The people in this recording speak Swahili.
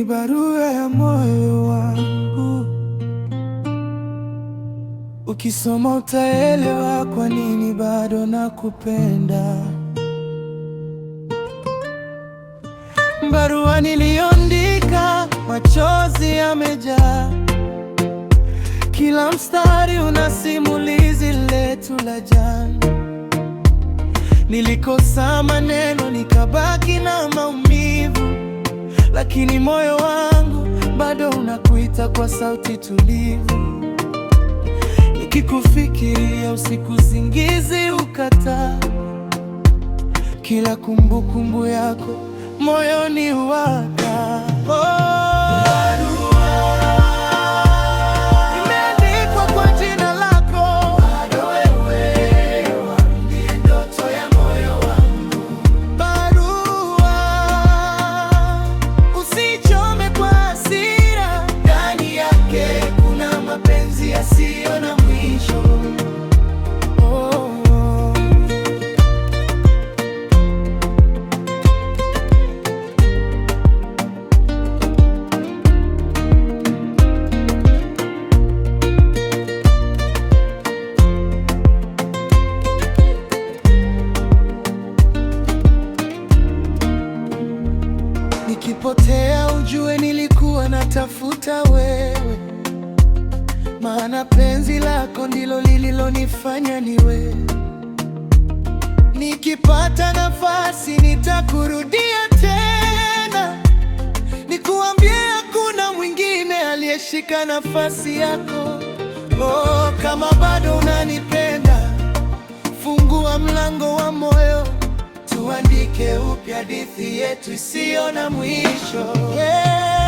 barua ya moyo wangu, ukisoma utaelewa kwa nini bado nakupenda. Barua niliyoandika, machozi yamejaa, kila mstari una simulizi letu la jana. Nilikosa maneno, nikabaki na maumivu, lakini moyo wangu bado unakuita kwa sauti tulivu. Nikikufikiria usiku, usingizi ukataa, kila kumbukumbu yako moyoni huwaka. Imeandikwa kwa jina lako, bado wewe ndiye ndoto ya moyo wangu. Barua usichome kwa hasira, ndani yake kuna mapenzi yasiyo na mwisho. Nikipotea ujue nilikuwa natafuta wewe, maana penzi lako ndilo lililonifanya niwe. Nikipata nafasi nitakurudia tena, nikuambie hakuna mwingine aliyeshika nafasi yako. Oh, kama bado unanipenda, fungua mlango wa moyo, tuandike upya hadithi yetu isiyo na mwisho. Yeah.